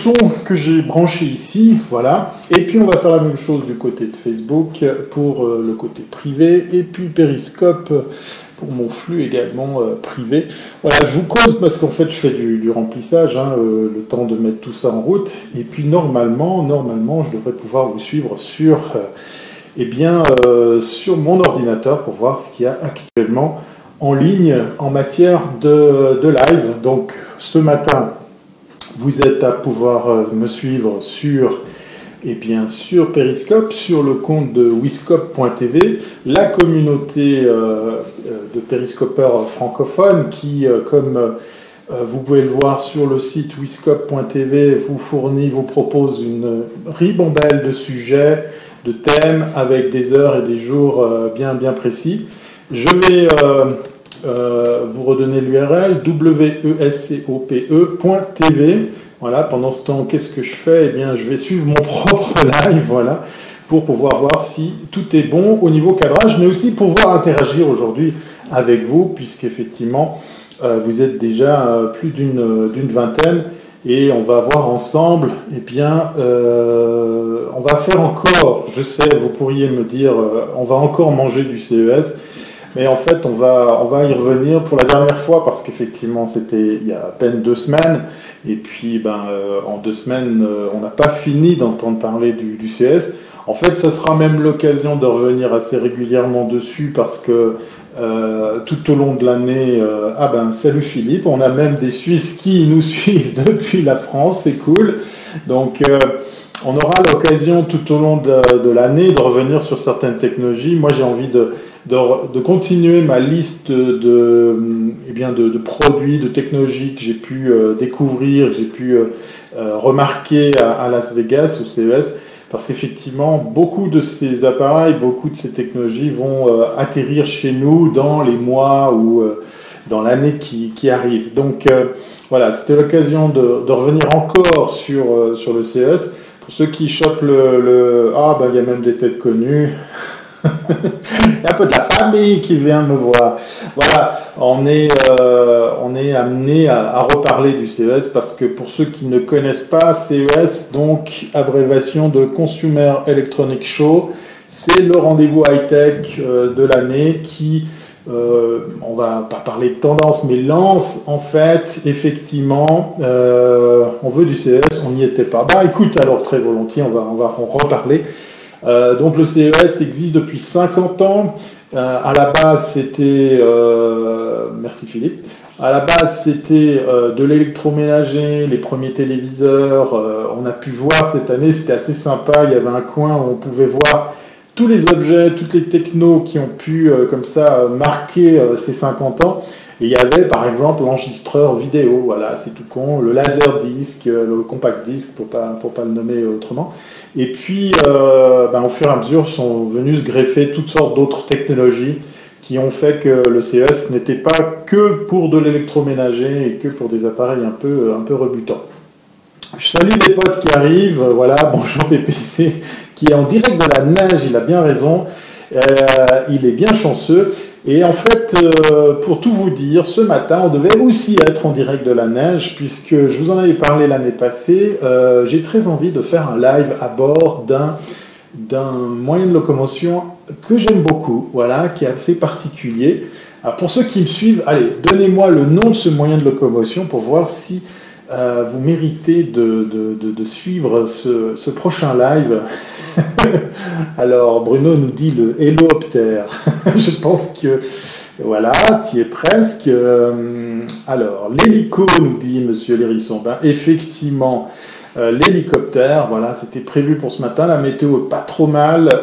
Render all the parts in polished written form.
son que j'ai branché ici, voilà. Et puis on va faire la même chose du côté de Facebook pour le côté privé, et puis Periscope pour mon flux également privé. Voilà, je vous cause parce qu'en fait je fais du remplissage, hein, le temps de mettre tout ça en route. Et puis normalement, je devrais pouvoir vous suivre sur, sur mon ordinateur pour voir ce qu'il y a actuellement en ligne en matière de live. Donc ce matin, vous êtes à pouvoir me suivre sur sur Periscope, sur le compte de wiscope.tv, la communauté de périscopeurs francophones qui, comme vous pouvez le voir sur le site wiscope.tv, vous propose une ribambelle de sujets, de thèmes, avec des heures et des jours bien précis. Je vais vous redonner l'URL wescope.tv. Voilà, pendant ce temps, qu'est-ce que je fais? Je vais suivre mon propre live, voilà, pour pouvoir voir si tout est bon au niveau cadrage, mais aussi pouvoir interagir aujourd'hui avec vous, puisqu'effectivement, vous êtes déjà plus d'une vingtaine, et on va voir ensemble, on va faire encore, je sais, vous pourriez me dire, on va encore manger du CES, mais en fait, on va y revenir pour la dernière fois parce qu'effectivement, c'était il y a à peine 2 semaines. Et puis, en 2 semaines, on n'a pas fini d'entendre parler du CES. En fait, ça sera même l'occasion de revenir assez régulièrement dessus parce que tout au long de l'année, salut Philippe, on a même des Suisses qui nous suivent depuis la France, c'est cool. Donc, on aura l'occasion tout au long de l'année de revenir sur certaines technologies. Moi, j'ai envie de continuer ma liste de produits, de technologies que j'ai pu découvrir, que j'ai pu remarquer à Las Vegas, au CES, parce qu'effectivement, beaucoup de ces appareils, beaucoup de ces technologies vont atterrir chez nous dans les mois ou dans l'année qui arrive. Donc voilà, c'était l'occasion de revenir encore sur le CES. Pour ceux qui chopent il y a même des têtes connues. Il y a un peu de la famille qui vient me voir. Voilà, on est amené à reparler du CES parce que pour ceux qui ne connaissent pas, CES, donc abréviation de Consumer Electronic Show, c'est le rendez-vous high-tech de l'année qui, on va pas parler de tendance, mais lance en fait, effectivement, on veut du CES, on n'y était pas. Écoute, alors très volontiers, on va en reparler. Donc le CES existe depuis 50 ans. À la base, c'était... merci Philippe. À la base, c'était de l'électroménager, les premiers téléviseurs. On a pu voir cette année, c'était assez sympa. Il y avait un coin où on pouvait voir tous les objets, toutes les technos qui ont pu, comme ça, marquer ces 50 ans. Et il y avait, par exemple, l'enregistreur vidéo, voilà, c'est tout con, le laserdisc, le compact disc, pour pas le nommer autrement. Et puis, au fur et à mesure, sont venus se greffer toutes sortes d'autres technologies qui ont fait que le CES n'était pas que pour de l'électroménager et que pour des appareils un peu rebutants. Je salue les potes qui arrivent, voilà, bonjour PPC, qui est en direct de la neige, il a bien raison, il est bien chanceux. Et en fait, pour tout vous dire, ce matin, on devait aussi être en direct de la neige, puisque je vous en avais parlé l'année passée, j'ai très envie de faire un live à bord d'un moyen de locomotion que j'aime beaucoup, voilà, qui est assez particulier. Alors pour ceux qui me suivent, allez, donnez-moi le nom de ce moyen de locomotion pour voir si vous méritez de suivre ce prochain live. Alors Bruno nous dit le hélioptère. Je pense que voilà, tu y es presque. Alors l'hélico, nous dit Monsieur Lérisson. Effectivement, l'hélicoptère, voilà, c'était prévu pour ce matin. La météo est pas trop mal,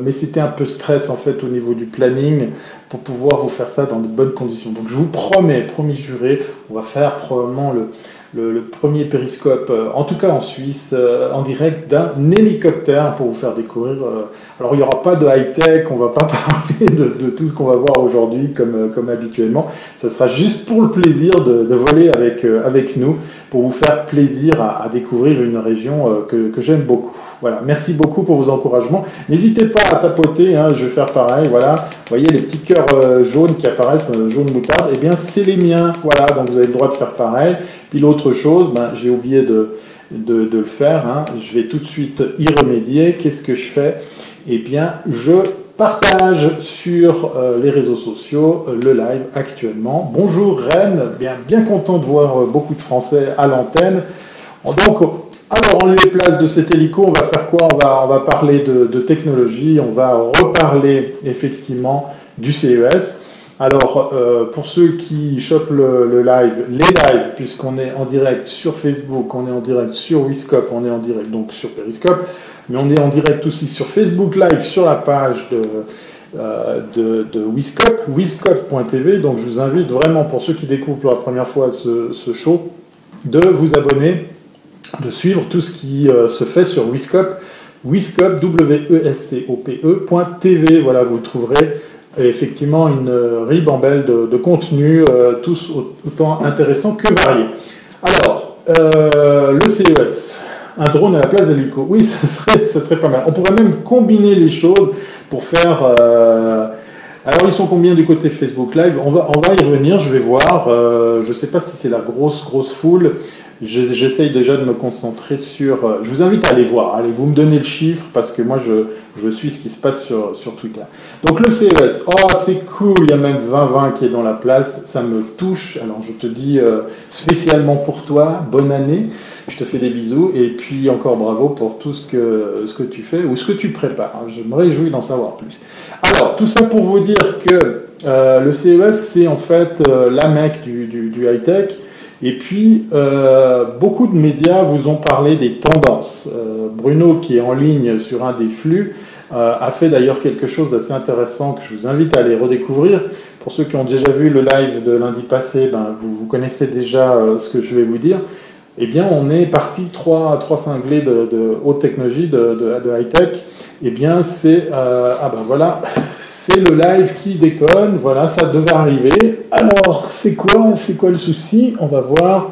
mais c'était un peu stress en fait au niveau du planning pour pouvoir vous faire ça dans de bonnes conditions. Donc je vous promets, promis juré, on va faire probablement le premier périscope, en tout cas en Suisse, en direct d'un hélicoptère pour vous faire découvrir. Alors il n'y aura pas de high-tech, on ne va pas parler de tout ce qu'on va voir aujourd'hui comme habituellement. Ça sera juste pour le plaisir de voler avec nous, pour vous faire plaisir à découvrir une région que j'aime beaucoup. Voilà, merci beaucoup pour vos encouragements. N'hésitez pas à tapoter, hein, je vais faire pareil, voilà. Vous voyez les petits cœurs jaunes qui apparaissent, jaune moutarde, eh bien c'est les miens, voilà, donc vous avez le droit de faire pareil. Puis l'autre chose, j'ai oublié de le faire, hein. Je vais tout de suite y remédier. Qu'est-ce que je fais? Eh bien, je partage sur les réseaux sociaux le live actuellement. Bonjour Rennes, bien content de voir beaucoup de Français à l'antenne. Donc, alors en lieu et place de cet hélico, on va faire quoi? On va parler de technologie, on va reparler effectivement du CES. Alors, pour ceux qui chopent le live, les lives, puisqu'on est en direct sur Facebook, on est en direct sur Wiscope, on est en direct donc sur Periscope, mais on est en direct aussi sur Facebook Live, sur la page de Wiscope, wiscope.tv. Donc je vous invite vraiment, pour ceux qui découvrent pour la première fois ce show, de vous abonner, de suivre tout ce qui se fait sur Wiscope, Wiscope, W-E-S-C-O-P-E.tv. Voilà, vous trouverez effectivement une ribambelle de contenus, tous autant intéressants que variés. Alors, le CES. Un drone à la place de l'hélico. Oui, ça serait pas mal. On pourrait même combiner les choses pour faire... Alors, ils sont combien du côté Facebook Live? On va y revenir, je vais voir. Je ne sais pas si c'est la grosse foule. J'essaye déjà de me concentrer sur... Je vous invite à aller voir. Allez, vous me donnez le chiffre parce que moi, je suis ce qui se passe sur Twitter. Donc, le CES. Oh, c'est cool. Il y a même 2020 qui est dans la place. Ça me touche. Alors, je te dis spécialement pour toi, bonne année. Je te fais des bisous. Et puis, encore bravo pour tout ce que tu fais ou ce que tu prépares. Je me réjouis d'en savoir plus. Alors, tout ça pour vous dire que le CES, c'est en fait la mecque du high-tech. Et puis, beaucoup de médias vous ont parlé des tendances. Bruno, qui est en ligne sur un des flux, a fait d'ailleurs quelque chose d'assez intéressant que je vous invite à aller redécouvrir. Pour ceux qui ont déjà vu le live de lundi passé, vous connaissez déjà ce que je vais vous dire. Eh bien, on est parti trois cinglés de haute technologie, de high-tech. Eh bien, c'est voilà, c'est le live qui déconne. Voilà, ça devait arriver. Alors, c'est quoi le souci? On va voir.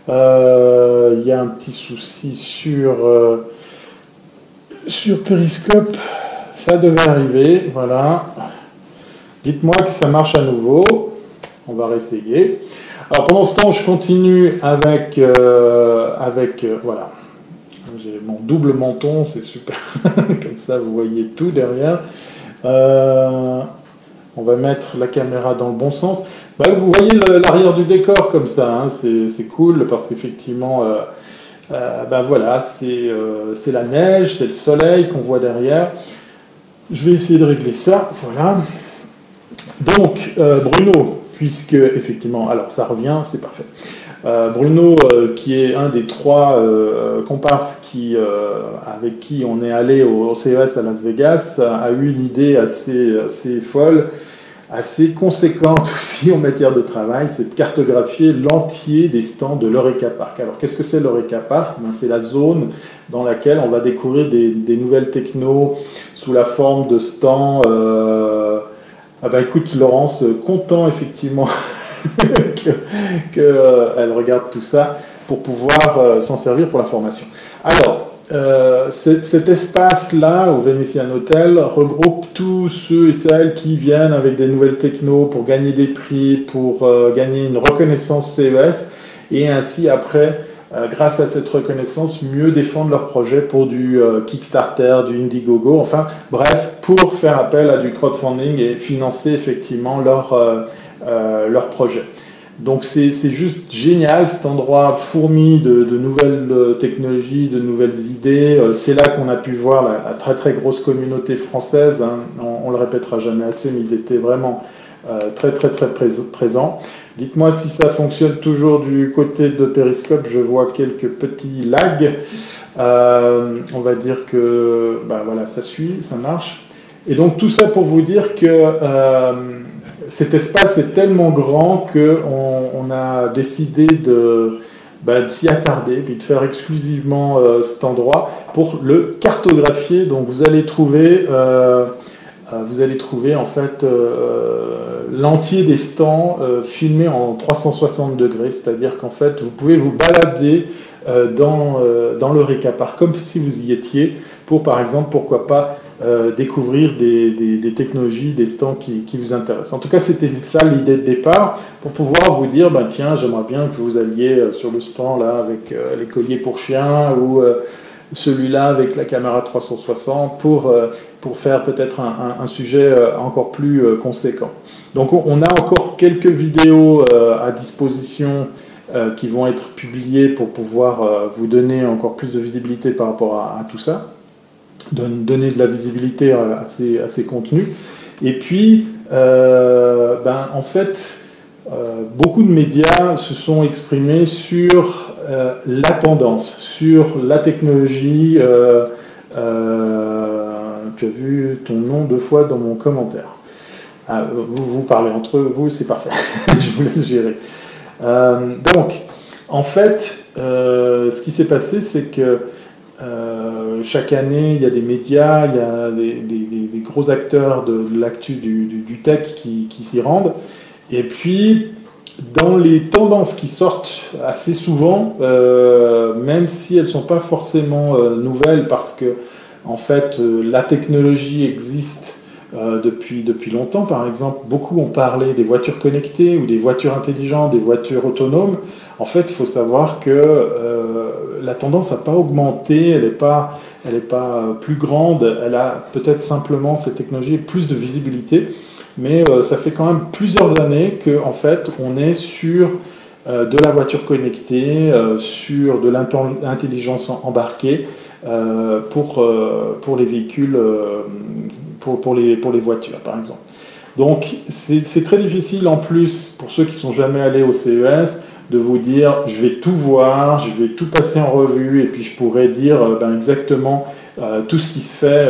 Il y a un petit souci sur Periscope. Ça devait arriver. Voilà. Dites-moi que ça marche à nouveau. On va réessayer. Alors, pendant ce temps, je continue avec voilà. J'ai mon double menton, c'est super. Comme ça, vous voyez tout derrière. On va mettre la caméra dans le bon sens. Vous voyez l'arrière du décor comme ça. Hein, c'est cool parce qu'effectivement, voilà, c'est la neige, c'est le soleil qu'on voit derrière. Je vais essayer de régler ça. Voilà. Donc, Bruno, puisque effectivement, alors ça revient, c'est parfait. Bruno, qui est un des trois comparses avec qui on est allé au CES à Las Vegas, a eu une idée assez folle, assez conséquente aussi en matière de travail, c'est de cartographier l'entier des stands de l'Eureka Park. Alors qu'est-ce que c'est l'Eureka Park? C'est la zone dans laquelle on va découvrir des nouvelles technos sous la forme de stands. Écoute Laurence, content effectivement qu'elle regarde tout ça pour pouvoir s'en servir pour la formation. Alors, cet espace-là, au Venetian Hotel, regroupe tous ceux et celles qui viennent avec des nouvelles technos pour gagner des prix, pour gagner une reconnaissance CES, et ainsi après, grâce à cette reconnaissance, mieux défendre leurs projets pour du Kickstarter, du Indiegogo, enfin bref, pour faire appel à du crowdfunding et financer effectivement leur projet. Donc c'est juste génial, cet endroit fourmi de nouvelles technologies, de nouvelles idées. C'est là qu'on a pu voir la très très grosse communauté française. Hein. On le répétera jamais assez, mais ils étaient vraiment très très très présents. Dites-moi si ça fonctionne toujours du côté de Periscope. Je vois quelques petits lags. On va dire que voilà, ça suit, ça marche. Et donc tout ça pour vous dire que cet espace est tellement grand qu'on a décidé de s'y attarder, puis de faire exclusivement cet endroit pour le cartographier. Donc vous allez trouver en fait l'entier des stands filmés en 360 degrés, c'est-à-dire qu'en fait vous pouvez vous balader dans l'Eureka Park comme si vous y étiez pour, par exemple, pourquoi pas découvrir des technologies, des stands qui vous intéressent. En tout cas, c'était ça l'idée de départ, pour pouvoir vous dire, ben, tiens, j'aimerais bien que vous alliez sur le stand là avec les colliers pour chiens ou celui-là avec la caméra 360 pour faire peut-être un sujet encore plus conséquent. Donc on a encore quelques vidéos à disposition qui vont être publiées pour pouvoir vous donner encore plus de visibilité par rapport à tout ça, donner de la visibilité à ces contenus. Et puis, en fait, beaucoup de médias se sont exprimés sur la tendance, sur la technologie. Tu as vu ton nom 2 fois dans mon commentaire. Vous parlez entre vous, c'est parfait. Je vous laisse gérer. Donc, en fait, ce qui s'est passé, c'est que chaque année, il y a des médias, il y a des gros acteurs de l'actu du tech qui s'y rendent. Et puis, dans les tendances qui sortent assez souvent, même si elles ne sont pas forcément nouvelles, parce que en fait, la technologie existe depuis longtemps. Par exemple, beaucoup ont parlé des voitures connectées ou des voitures intelligentes, des voitures autonomes. En fait, il faut savoir que la tendance n'a pas augmenté, elle n'est pas plus grande, elle a peut-être simplement, cette technologie, plus de visibilité. Mais ça fait quand même plusieurs années qu'en fait, on est sur de la voiture connectée, sur de l'intelligence embarquée pour les véhicules, pour les voitures, par exemple. Donc, c'est très difficile, en plus, pour ceux qui ne sont jamais allés au CES, de vous dire, je vais tout voir, je vais tout passer en revue, et puis je pourrais dire exactement tout ce qui se fait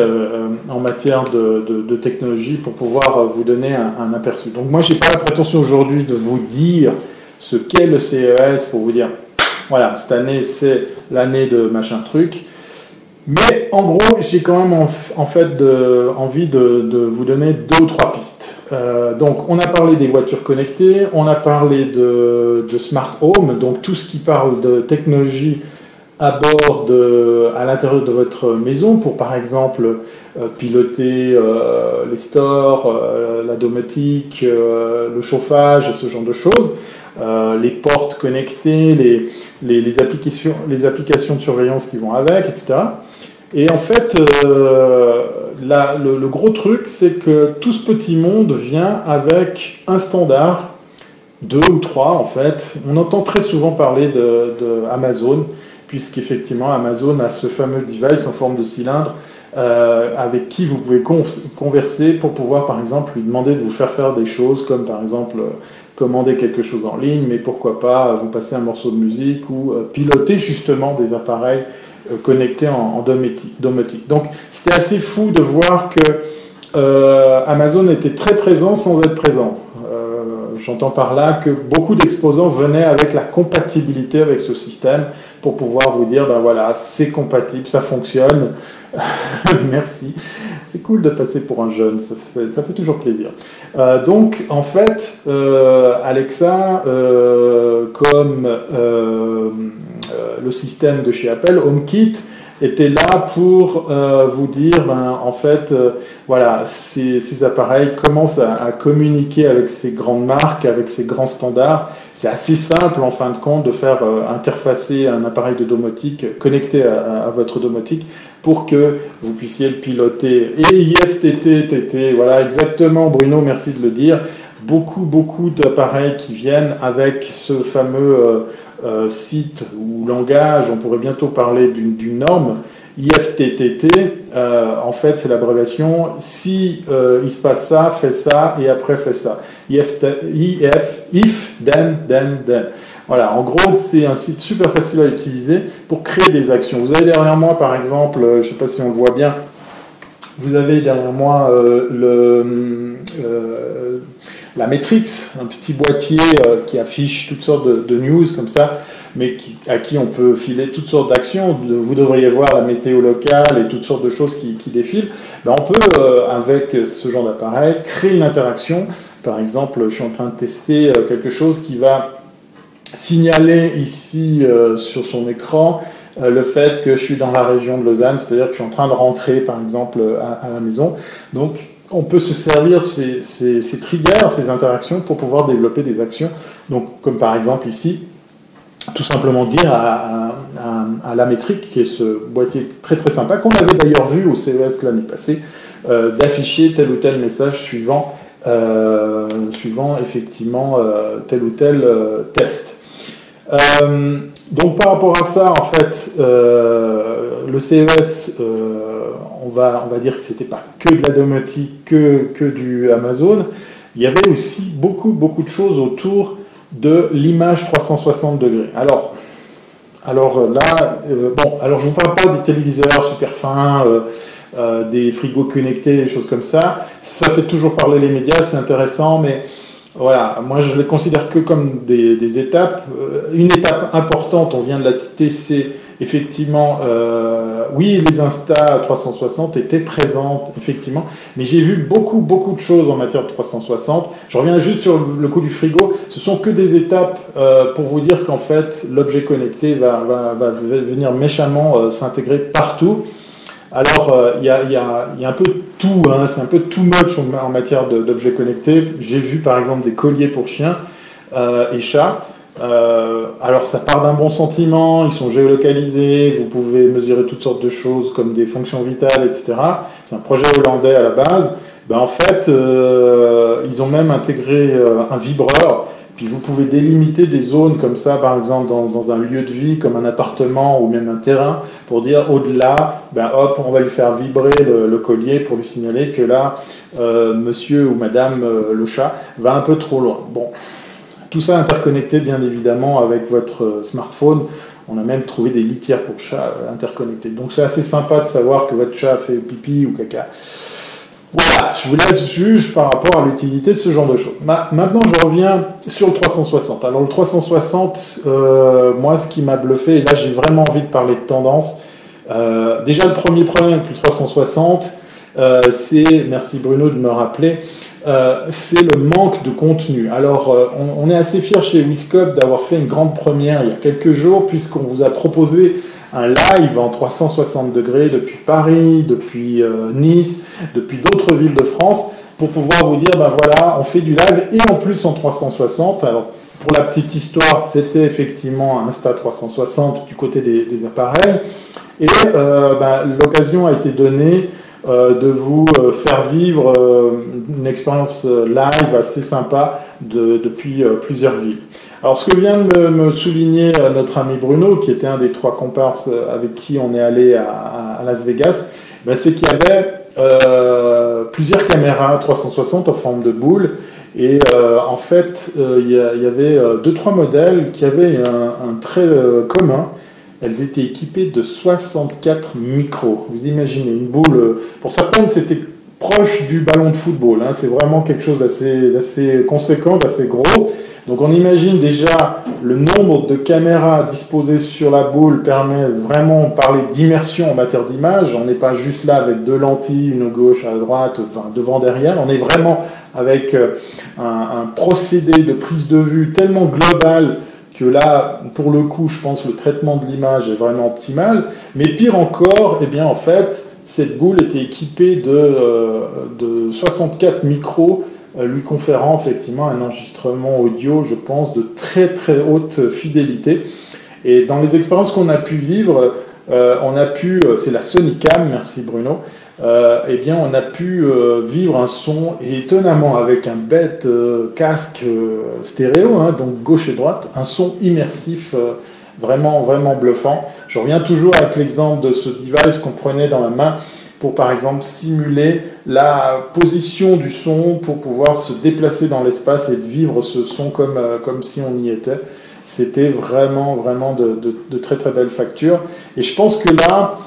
en matière de technologie pour pouvoir vous donner un aperçu. Donc moi, je n'ai pas la prétention aujourd'hui de vous dire ce qu'est le CES pour vous dire, voilà, cette année, c'est l'année de machin truc. Mais en gros, j'ai quand même envie de vous donner 2 ou 3 pistes. Donc, on a parlé des voitures connectées, on a parlé de smart home, donc tout ce qui parle de technologie à bord, à l'intérieur de votre maison, pour par exemple piloter les stores, la domotique, le chauffage, ce genre de choses, les portes connectées, les applications de surveillance qui vont avec, etc. Et en fait, le gros truc, c'est que tout ce petit monde vient avec un standard, 2 ou 3 en fait. On entend très souvent parler de Amazon, puisqu'effectivement Amazon a ce fameux device en forme de cylindre avec qui vous pouvez converser pour pouvoir par exemple lui demander de vous faire des choses comme par exemple commander quelque chose en ligne, mais pourquoi pas vous passer un morceau de musique ou piloter justement des appareils connectés en domotique. Donc c'était assez fou de voir que Amazon était très présent sans être présent. J'entends par là que beaucoup d'exposants venaient avec la compatibilité avec ce système pour pouvoir vous dire, ben voilà, c'est compatible, ça fonctionne. Merci. C'est cool de passer pour un jeune, ça fait toujours plaisir. Donc, en fait, Alexa, comme le système de chez Apple, HomeKit, était là pour vous dire, en fait, voilà, ces appareils commencent à communiquer avec ces grandes marques, avec ces grands standards. C'est assez simple, en fin de compte, de faire interfacer un appareil de domotique connecté à votre domotique pour que vous puissiez le piloter. Et IFTTT, TT, voilà, exactement, Bruno, merci de le dire. Beaucoup d'appareils qui viennent avec ce fameux site ou langage, on pourrait bientôt parler d'une norme, IFTTT, en fait c'est l'abréviation, si il se passe ça, fais ça, et après fais ça. If, then. Voilà, en gros c'est un site super facile à utiliser pour créer des actions. Vous avez derrière moi par exemple, je ne sais pas si on le voit bien, vous avez derrière moi la Matrix, un petit boîtier qui affiche toutes sortes de news comme ça, mais à qui on peut filer toutes sortes d'actions. Vous devriez voir la météo locale et toutes sortes de choses qui défilent. Ben, on peut, avec ce genre d'appareil, créer une interaction. Par exemple, je suis en train de tester quelque chose qui va signaler ici sur son écran le fait que je suis dans la région de Lausanne, c'est-à-dire que je suis en train de rentrer, par exemple, à la maison. Donc, on peut se servir de ces triggers, ces interactions, pour pouvoir développer des actions. Donc, comme par exemple ici, tout simplement dire à la métrique, qui est ce boîtier très très sympa, qu'on avait d'ailleurs vu au CES l'année passée, d'afficher tel ou tel message suivant effectivement tel ou tel test. Donc par rapport à ça, en fait, le CES, on va dire que c'était pas que de la domotique, que du Amazon. Il y avait aussi beaucoup de choses autour de l'image 360 degrés. Alors là, alors je vous parle pas des téléviseurs super fins, des frigos connectés, des choses comme ça. Ça fait toujours parler les médias, c'est intéressant, mais voilà, moi je les considère que comme des étapes. Une étape importante, on vient de la citer, c'est effectivement, oui, les Insta 360 étaient présentes, effectivement, mais j'ai vu beaucoup de choses en matière de 360. Je reviens juste sur le coup du frigo. Ce sont que des étapes pour vous dire qu'en fait, l'objet connecté va venir méchamment s'intégrer partout. Alors, il y a un peu de tout, hein, c'est un peu too much en matière d'objets connectés. J'ai vu par exemple des colliers pour chiens et chats. Alors ça part d'un bon sentiment, ils sont géolocalisés, vous pouvez mesurer toutes sortes de choses comme des fonctions vitales, etc. C'est un projet hollandais à la base. Ben, en fait, ils ont même intégré un vibreur, puis vous pouvez délimiter des zones comme ça, par exemple dans un lieu de vie, comme un appartement ou même un terrain, pour dire au-delà, ben hop, on va lui faire vibrer le collier pour lui signaler que là, monsieur ou madame le chat va un peu trop loin. Bon. Tout ça interconnecté, bien évidemment, avec votre smartphone. On a même trouvé des litières pour chats interconnectées. Donc c'est assez sympa de savoir que votre chat fait pipi ou caca. Voilà, je vous laisse juger par rapport à l'utilité de ce genre de choses. Maintenant, je reviens sur le 360. Alors le 360, moi, ce qui m'a bluffé, et là j'ai vraiment envie de parler de tendance, déjà le premier problème avec le 360, c'est, merci Bruno de me rappeler, c'est le manque de contenu. Alors, on est assez fiers chez Wiscope d'avoir fait une grande première il y a quelques jours, puisqu'on vous a proposé un live en 360 degrés depuis Paris, depuis Nice, depuis d'autres villes de France, pour pouvoir vous dire, ben voilà, on fait du live et en plus en 360. Alors, pour la petite histoire, c'était effectivement un Insta 360 du côté des appareils, et l'occasion a été donnée de vous faire vivre une expérience live assez sympa depuis plusieurs villes. Alors ce que vient de me souligner notre ami Bruno, qui était un des 3 comparses avec qui on est allé à Las Vegas, ben, c'est qu'il y avait plusieurs caméras 360 en forme de boule, et en fait il y avait 2-3 modèles qui avaient un trait commun. Elles étaient équipées de 64 micros. Vous imaginez, une boule, pour certaines c'était proche du ballon de football, hein. C'est vraiment quelque chose d'assez conséquent, d'assez gros. Donc on imagine déjà le nombre de caméras disposées sur la boule permet vraiment de parler d'immersion en matière d'image. On n'est pas juste là avec 2 lentilles, une gauche à droite, enfin, devant, derrière. On est vraiment avec un procédé de prise de vue tellement global que là, pour le coup, je pense que le traitement de l'image est vraiment optimal. Mais pire encore, eh bien, en fait, cette boule était équipée de 64 micros, lui conférant effectivement un enregistrement audio, je pense, de très très haute fidélité. Et dans les expériences qu'on a pu vivre, c'est la Sony Cam, merci Bruno, eh bien on a pu vivre un son, et étonnamment avec un bête casque stéréo, hein, donc gauche et droite, un son immersif vraiment bluffant. Je reviens toujours avec l'exemple de ce device qu'on prenait dans la main pour par exemple simuler la position du son pour pouvoir se déplacer dans l'espace et de vivre ce son comme si on y était. C'était vraiment de très très belles factures. Et je pense que là,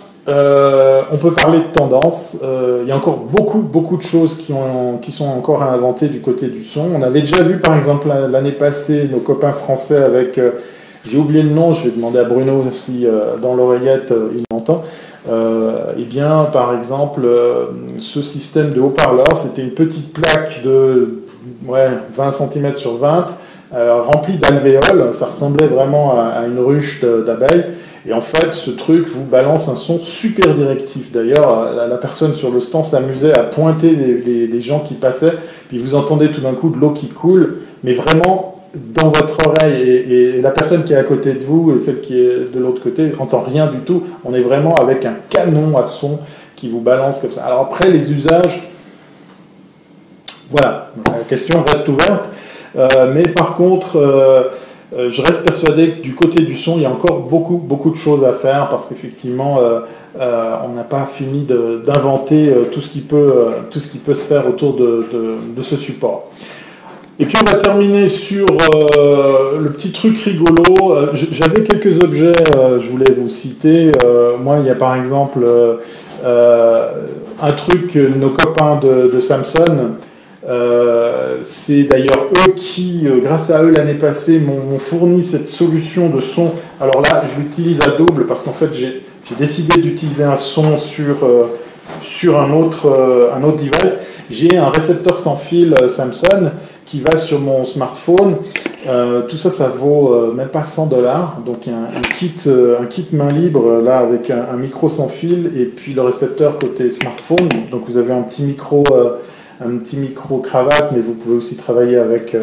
on peut parler de tendance. Il y a encore beaucoup de choses qui sont encore à inventer du côté du son. On avait déjà vu par exemple l'année passée nos copains français avec, j'ai oublié le nom, je vais demander à Bruno si dans l'oreillette il m'entend. Eh bien, par exemple, ce système de haut-parleur, c'était une petite plaque de 20 cm sur 20, remplie d'alvéoles. Ça ressemblait vraiment à une ruche d'abeilles. Et en fait, ce truc vous balance un son super directif. D'ailleurs, la personne sur le stand s'amusait à pointer les gens qui passaient, puis vous entendez tout d'un coup de l'eau qui coule, mais vraiment dans votre oreille. Et la personne qui est à côté de vous et celle qui est de l'autre côté n'entend rien du tout. On est vraiment avec un canon à son qui vous balance comme ça. Alors après, les usages, voilà, la question reste ouverte. Mais par contre, je reste persuadé que du côté du son, il y a encore beaucoup de choses à faire parce qu'effectivement, on n'a pas fini d'inventer tout ce qui peut se faire autour de ce support. Et puis on va terminer sur le petit truc rigolo. J'avais quelques objets, je voulais vous citer. Moi, il y a par exemple un truc, nos copains de Samsung. C'est d'ailleurs eux qui, grâce à eux l'année passée, m'ont fourni cette solution de son. Alors là, je l'utilise à double parce qu'en fait, j'ai décidé d'utiliser un son sur un autre device. J'ai un récepteur sans fil Samsung qui va sur mon smartphone. Tout ça, ça vaut même pas $100. Donc il y a un kit main libre là avec un micro sans fil et puis le récepteur côté smartphone. Donc vous avez un petit micro cravate, mais vous pouvez aussi travailler avec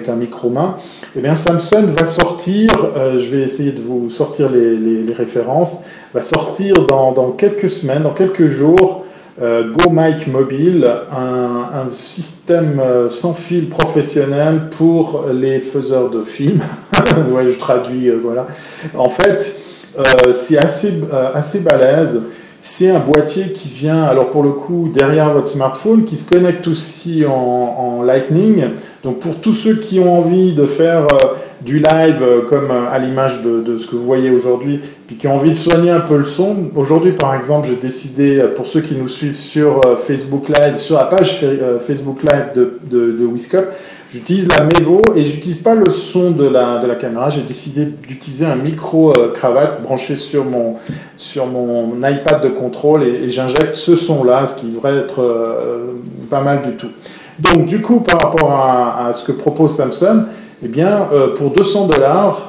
un micro main. Eh bien, Samsung va sortir, je vais essayer de vous sortir les références, va sortir dans quelques semaines, dans quelques jours, Go Mic Mobile, un système sans fil professionnel pour les faiseurs de films. Ouais, je traduis, voilà. En fait, c'est assez balèze. C'est un boîtier qui vient, alors pour le coup, derrière votre smartphone, qui se connecte aussi en Lightning. Donc pour tous ceux qui ont envie de faire du live, comme à l'image de ce que vous voyez aujourd'hui, puis qui ont envie de soigner un peu le son. Aujourd'hui, par exemple, j'ai décidé, pour ceux qui nous suivent sur Facebook Live, sur la page Facebook Live de Wiskop, j'utilise la Mevo et j'utilise pas le son de la caméra. J'ai décidé d'utiliser un micro cravate branché sur mon iPad de contrôle et j'injecte ce son-là, ce qui devrait être pas mal du tout. Donc du coup, par rapport à ce que propose Samsung, eh bien, pour $200,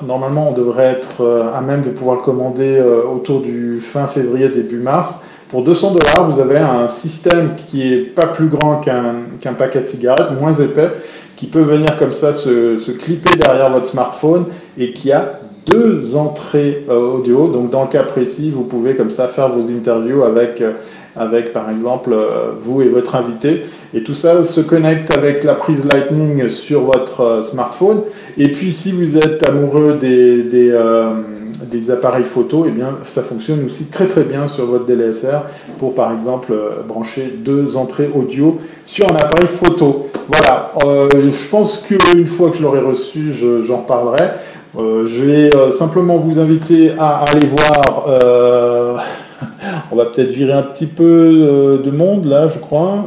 normalement on devrait être à même de pouvoir le commander autour du fin février, début mars. Pour $200, vous avez un système qui est pas plus grand qu'un paquet de cigarettes, moins épais, qui peut venir comme ça se clipper derrière votre smartphone et qui a 2 entrées audio. Donc dans le cas précis, vous pouvez comme ça faire vos interviews avec par exemple vous et votre invité. Et tout ça se connecte avec la prise Lightning sur votre smartphone. Et puis si vous êtes amoureux des appareils photo, eh bien ça fonctionne aussi très très bien sur votre DSLR pour par exemple brancher 2 entrées audio sur un appareil photo. Voilà, je pense qu'une fois que je l'aurai reçu, j'en reparlerai. Je vais simplement vous inviter à aller voir. On va peut-être virer un petit peu de monde là, je crois.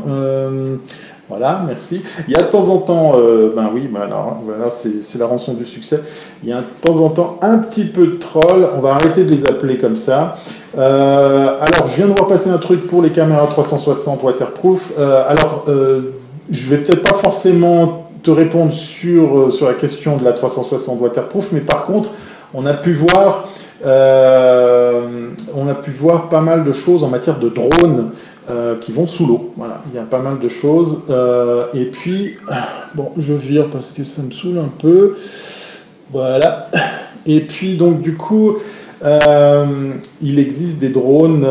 Voilà, merci. Il y a de temps en temps, voilà, c'est la rançon du succès. Il y a de temps en temps un petit peu de troll. On va arrêter de les appeler comme ça. Alors, je viens de voir passer un truc pour les caméras 360 waterproof. Je vais peut-être pas forcément te répondre sur la question de la 360 waterproof, mais par contre, on a pu voir pas mal de choses en matière de drones qui vont sous l'eau. Voilà, il y a pas mal de choses. Et puis, bon, je vire parce que ça me saoule un peu. Voilà. Et puis, donc, du coup, il existe des drones.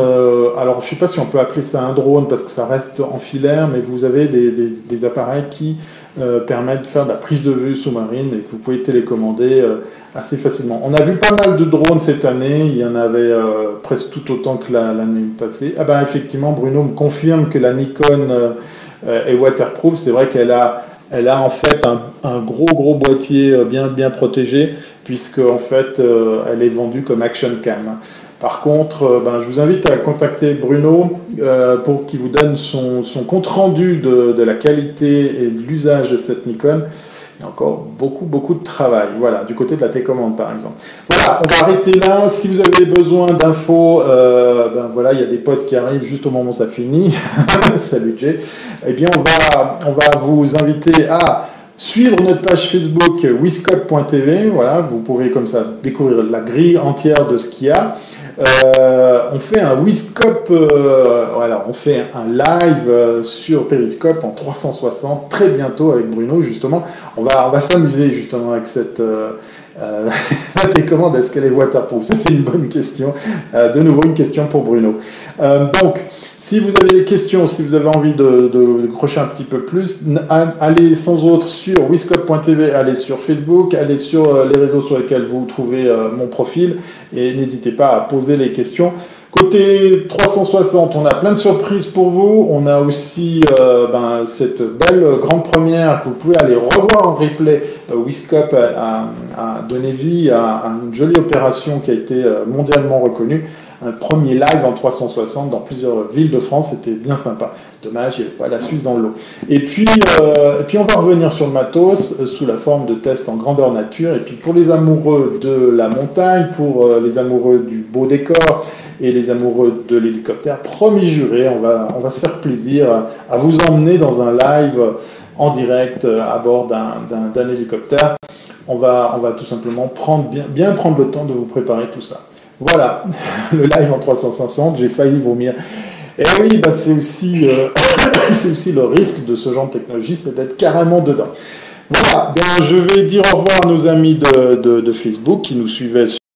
Alors, je ne sais pas si on peut appeler ça un drone parce que ça reste en filaire, mais vous avez des appareils qui permettent de faire de la prise de vue sous-marine et que vous pouvez télécommander assez facilement. On a vu pas mal de drones cette année, il y en avait presque tout autant que l'année passée. Ah ben effectivement, Bruno me confirme que la Nikon est waterproof. C'est vrai qu'elle a en fait un gros boîtier bien protégé, puisque en fait elle est vendue comme action cam. Par contre, je vous invite à contacter Bruno pour qu'il vous donne son compte rendu de la qualité et de l'usage de cette Nikon. Il y a encore beaucoup de travail, voilà, du côté de la télécommande par exemple. Voilà, on va arrêter là. Si vous avez besoin d'infos, voilà, il y a des potes qui arrivent juste au moment où ça finit. Salut Jay. Eh bien, on va vous inviter à Suivre notre page Facebook wiscop.tv, voilà, vous pourrez comme ça découvrir la grille entière de ce qu'il y a. On fait un Wiscop, voilà, on fait un live sur Periscope en 360 très bientôt avec Bruno justement. On va s'amuser justement avec cette la télécommande. Est-ce qu'elle est waterproof? Ça c'est une bonne question. De nouveau une question pour Bruno. Donc si vous avez des questions, si vous avez envie de crocher un petit peu plus, allez sans autre sur wiscop.tv, allez sur Facebook, allez sur les réseaux sur lesquels vous trouvez mon profil et n'hésitez pas à poser les questions. Côté 360, on a plein de surprises pour vous. On a aussi cette belle grande première que vous pouvez aller revoir en replay. Wiscop a donné vie à une jolie opération qui a été mondialement reconnue. Un premier live en 360 dans plusieurs villes de France, c'était bien sympa. Dommage, il n'y avait pas la Suisse dans le lot. Et puis on va revenir sur le matos sous la forme de tests en grandeur nature. Et puis pour les amoureux de la montagne, pour les amoureux du beau décor et les amoureux de l'hélicoptère, promis juré, on va se faire plaisir à vous emmener dans un live en direct à bord d'un hélicoptère. On va tout simplement bien prendre le temps de vous préparer tout ça. Voilà, le live en 360, j'ai failli vomir. Et oui, c'est aussi le risque de ce genre de technologie, c'est d'être carrément dedans. Voilà, je vais dire au revoir à nos amis de Facebook qui nous suivaient